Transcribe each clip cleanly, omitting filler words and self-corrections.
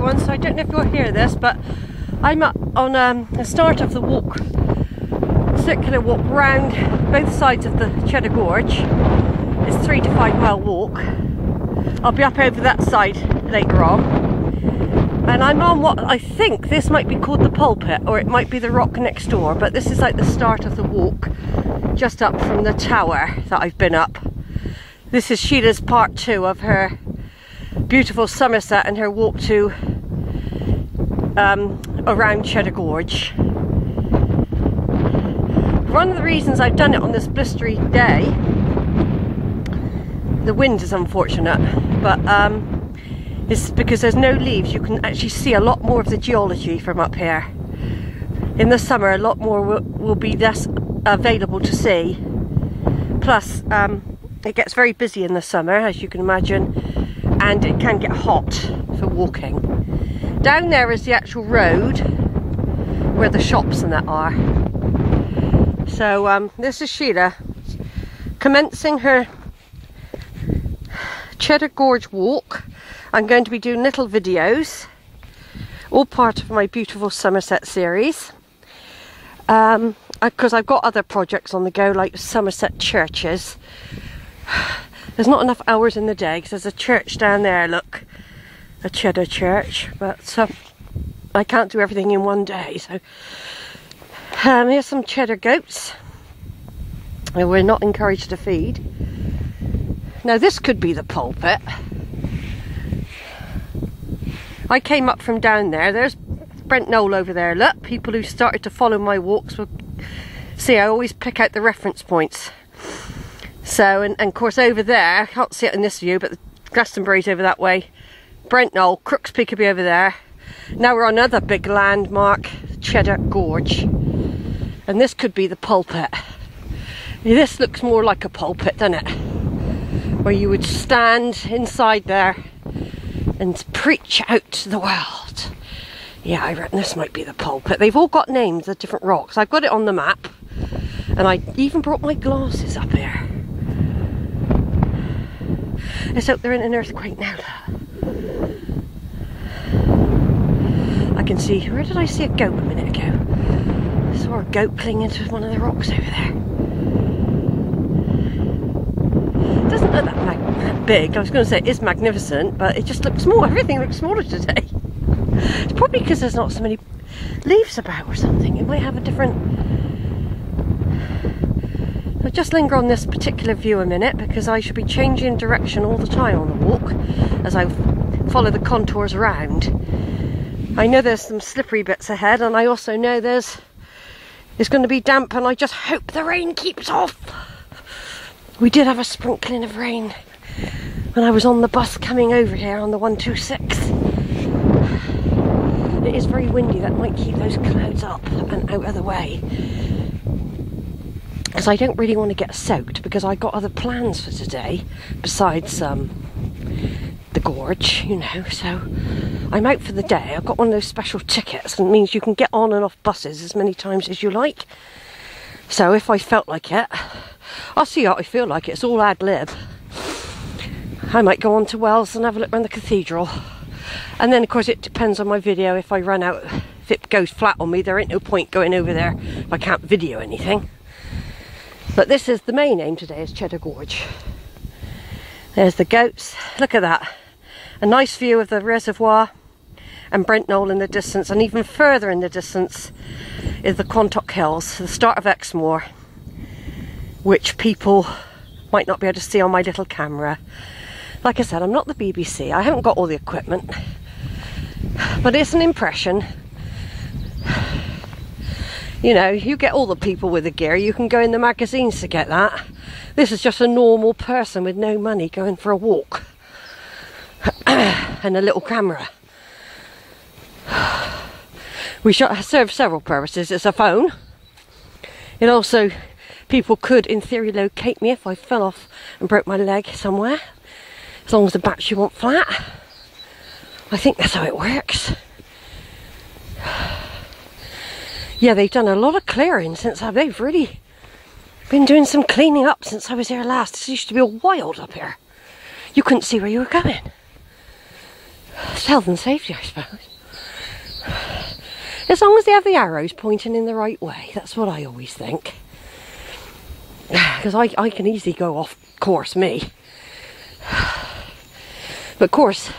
everyone, so I don't know if you'll hear this, but I'm up on the start of the walk, circular walk round both sides of the Cheddar Gorge. It's a 3 to 5 mile walk. I'll be up over that side later on. And I'm on what I think this might be called the pulpit, or it might be the rock next door, but this is like the start of the walk, just up from the tower that I've been up. This is Sheila's part 2 of her beautiful Somerset and her walk to around Cheddar Gorge. One of the reasons I've done it on this blistery day, the wind is unfortunate, but it's because there's no leaves. You can actually see a lot more of the geology from up here. In the summer a lot more will be less available to see. Plus it gets very busy in the summer, as you can imagine, and it can get hot for walking. Down there is the actual road where the shops and that are. So this is Sheila commencing her Cheddar Gorge walk. I'm going to be doing little videos, all part of my beautiful Somerset series, because I've got other projects on the go, like Somerset churches. There's not enough hours in the day because there's a church down there, look, a Cheddar church, but I can't do everything in one day. So here's some Cheddar goats, and we're not encouraged to feed. Now this could be the pulpit. I came up from down there. There's Brent Knoll over there. Look, people who started to follow my walks will see I always pick out the reference points. So, and of course over there, I can't see it in this view, but Glastonbury's over that way. Brent Knoll, Crooks Peak will be over there. Now we're on another big landmark, Cheddar Gorge. And this could be the pulpit. This looks more like a pulpit, doesn't it? Where you would stand inside there and preach out to the world. Yeah, I reckon this might be the pulpit. They've all got names of different rocks. I've got it on the map, and I even brought my glasses up here. Let's hope they're in an earthquake now. I can see, where did I see a goat a minute ago? I saw a goat clinging to one of the rocks over there. It doesn't look that big. I was going to say it is magnificent, but it just looks small. Everything looks smaller today. It's probably because there's not so many leaves about or something. It might have a different... I'll just linger on this particular view a minute, because I should be changing direction all the time on the walk as I follow the contours around. I know there's some slippery bits ahead, and I also know it's going to be damp, and I just hope the rain keeps off. We did have a sprinkling of rain when I was on the bus coming over here on the 126. It is very windy. That might keep those clouds up and out of the way, because I don't really want to get soaked, because I got other plans for today besides the gorge, you know. So I'm out for the day. I've got one of those special tickets, and it means you can get on and off buses as many times as you like. So if I felt like it, I'll see how I feel like it. It's all ad lib. I might go on to Wells and have a look around the cathedral. And then of course it depends on my video. If I run out, if it goes flat on me, there ain't no point going over there if I can't video anything. But this is the main aim today, is Cheddar Gorge. There's the goats. Look at that. A nice view of the reservoir and Brent Knoll in the distance, and even further in the distance is the Quantock Hills, the start of Exmoor, which people might not be able to see on my little camera. Like I said, I'm not the BBC. I haven't got all the equipment, but it's an impression. You know, you get all the people with the gear. You can go in the magazines to get that. This is just a normal person with no money going for a walk and a little camera. We serve several purposes. It's a phone. It also, people could in theory locate me if I fell off and broke my leg somewhere, as long as the battery won't flat. I think that's how it works. Yeah, they've done a lot of clearing since they've really been doing some cleaning up since I was here last. This used to be all wild up here. You couldn't see where you were going. It's health and safety, I suppose. As long as they have the arrows pointing in the right way, that's what I always think. Because I can easily go off course, me. But of course,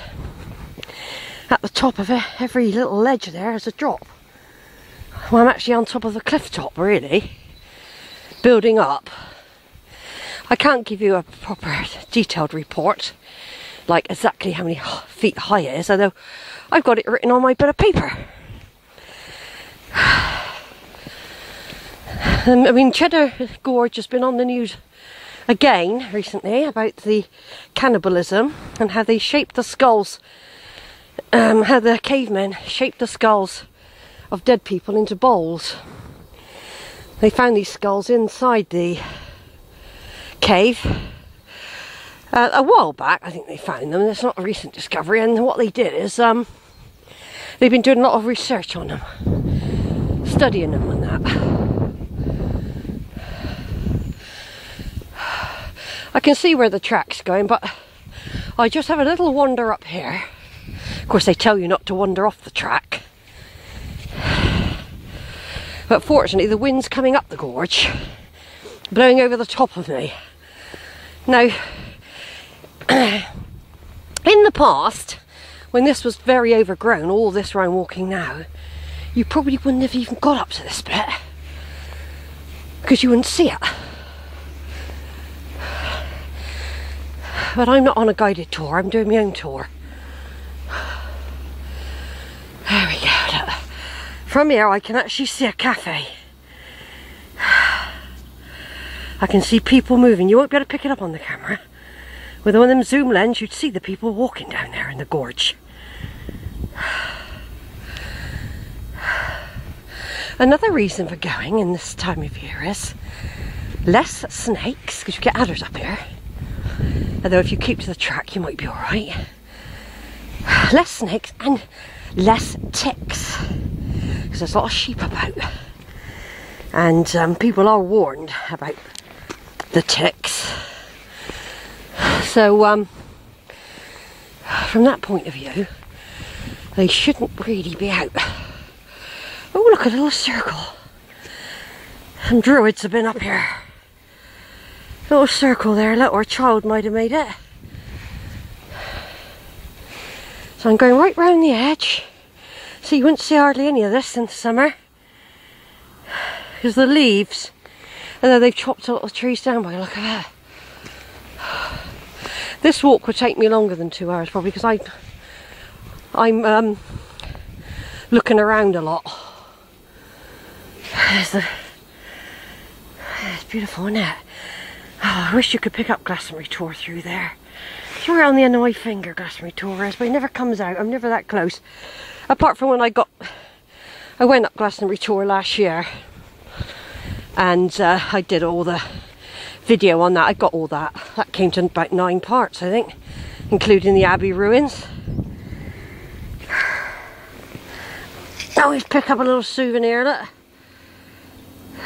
at the top of every little ledge there is a drop. Well, I'm actually on top of the cliff top, really. Building up. I can't give you a proper detailed report, like exactly how many feet high it is, although I've got it written on my bit of paper. I mean, Cheddar Gorge has been on the news again recently about the cannibalism and how they shaped the skulls, how the cavemen shaped the skulls of dead people into bowls. They found these skulls inside the cave a while back. I think they found them. It's not a recent discovery, and what they did is they've been doing a lot of research on them, studying them and that. I can see where the track's going, but I just have a little wander up here. Of course, they tell you not to wander off the track. But fortunately, the wind's coming up the gorge, blowing over the top of me. Now, in the past, when this was very overgrown, all this where I'm walking now, you probably wouldn't have even got up to this bit, because you wouldn't see it. But I'm not on a guided tour, I'm doing my own tour. There we go. Look. From here I can actually see a cafe. I can see people moving. You won't be able to pick it up on the camera. With one of them zoom lens, you'd see the people walking down there in the gorge. Another reason for going in this time of year is less snakes, because you get adders up here. Although if you keep to the track, you might be alright. Less snakes and less ticks, because there's a lot of sheep about. And people are warned about the ticks. So, from that point of view, they shouldn't really be out. Oh, look, a little circle. Some druids have been up here. Little circle there, look, or a child might have made it. So I'm going right round the edge. So you wouldn't see hardly any of this in the summer, because the leaves, and then they've chopped a lot of trees down by the look of it. This walk would take me longer than 2 hours probably, because I'm looking around a lot. It's beautiful, isn't it? Oh, I wish you could pick up Glastonbury Tor through there. It's right on the end of my finger, Glastonbury Tor is, but it never comes out. I'm never that close. Apart from when I went up Glastonbury Tor last year, and I did all the video on that. I got all that. That came to about 9 parts, I think, including the Abbey ruins. I always pick up a little souvenir. Look,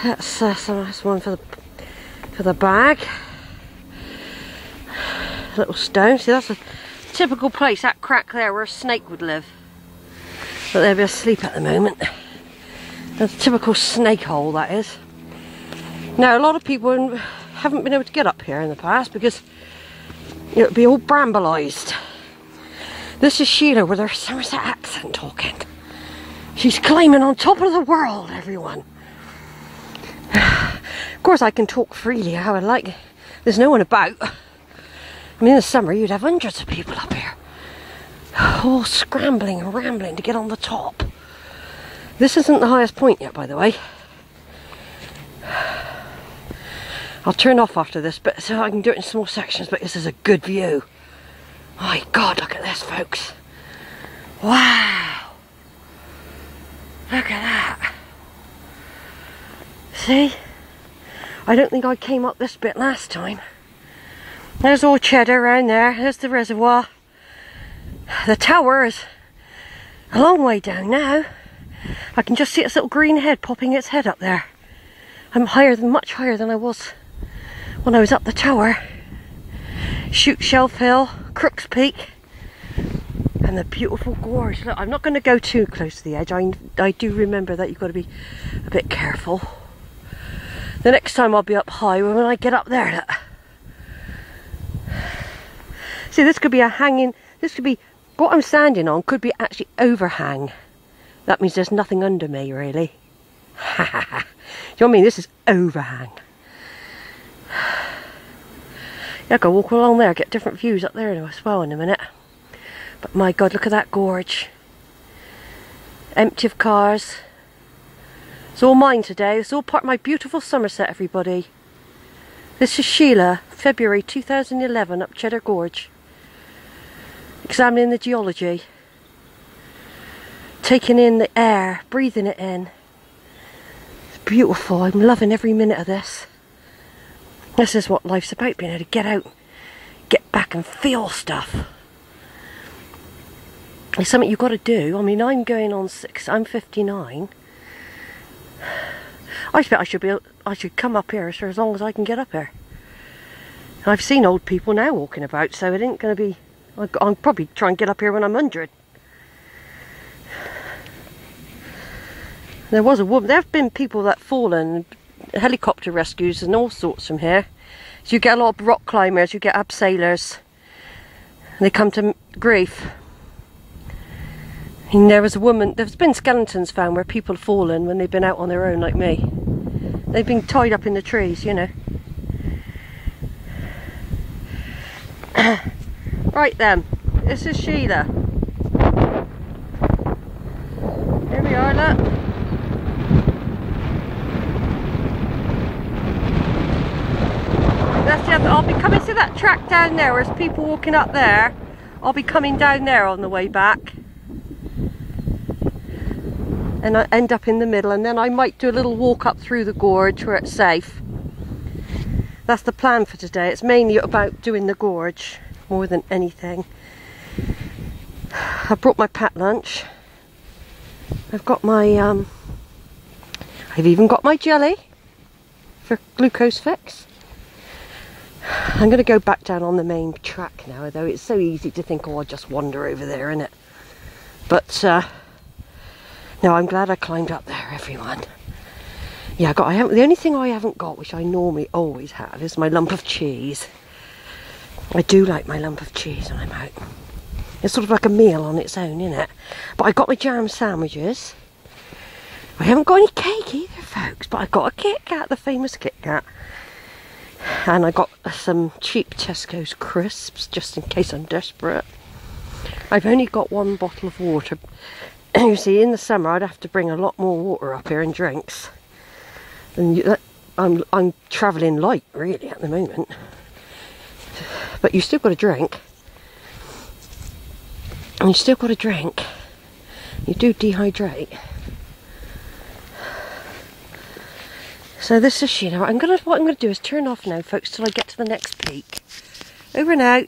that's a nice one for the bag. A little stone. See, that's a typical place, that crack there where a snake would live. But they'll be asleep at the moment. That's a typical snake hole, that is. Now, a lot of people haven't been able to get up here in the past because it would be all brambleised. This is Sheila with her Somerset accent talking. She's climbing on top of the world, everyone. Of course, I can talk freely how I like. There's no one about. I mean, in the summer, you'd have hundreds of people up here, all scrambling and rambling to get on the top. This isn't the highest point yet, by the way. I'll turn off after this bit so I can do it in small sections, but this is a good view. My God, look at this, folks. Wow. Look at that. See? I don't think I came up this bit last time. There's all Cheddar around there. There's the reservoir. The tower is a long way down now. I can just see its little green head popping its head up there. I'm much higher than I was when I was up the tower. Shoot Shelf Hill, Crooks Peak. And the beautiful gorge. Look, I'm not going to go too close to the edge. I do remember that you've got to be a bit careful. The next time I'll be up high when I get up there. Look. See, this could be a hanging, this could be, what I'm standing on could be actually overhang. That means there's nothing under me, really. Do you know what I mean? This is overhang. Yeah, I can walk along there, get different views up there as well in a minute. But my God, look at that gorge. Empty of cars. It's all mine today. It's all part of my beautiful Somerset, everybody. This is Sheila, February 2011, up Cheddar Gorge. Examining the geology. Taking in the air, breathing it in. It's beautiful. I'm loving every minute of this. This is what life's about, being able to get out, get back and feel stuff. It's something you've got to do. I mean, I'm going on 6, I'm 59. I expect I should come up here for as long as I can get up here. I've seen old people now walking about, so it ain't going to be, I'll probably try and get up here when I'm 100. There was a woman, there have been people that fallen, helicopter rescues and all sorts from here. So you get a lot of rock climbers, you get abseilers, and they come to grief. And there was a woman, there's been skeletons found where people have fallen when they've been out on their own like me. They've been tied up in the trees, you know. Right then, this is Sheila. Here we are, look. That's the other, I'll be coming to that track down there, there's people walking up there. I'll be coming down there on the way back. And I end up in the middle, and then I might do a little walk up through the gorge where it's safe. That's the plan for today. It's mainly about doing the gorge more than anything. I brought my packed lunch. I've got my I've even got my jelly for glucose fix. I'm going to go back down on the main track now, though it's so easy to think, oh, I'll just wander over there, innit? But no, I'm glad I climbed up there, everyone. Yeah, the only thing I haven't got, which I normally always have, is my lump of cheese. I do like my lump of cheese when I'm out. It's sort of like a meal on its own, isn't it? But I got my jam sandwiches. I haven't got any cake either, folks, but I got a Kit Kat, the famous Kit Kat. And I got some cheap Tesco's crisps, just in case I'm desperate. I've only got one bottle of water. You see, in the summer I'd have to bring a lot more water up here and drinks. And I'm travelling light, really, at the moment. But you still got to drink. And you still got to drink. You do dehydrate. So this is Sheila. What I'm going to do is turn off now, folks, till I get to the next peak. Over and out.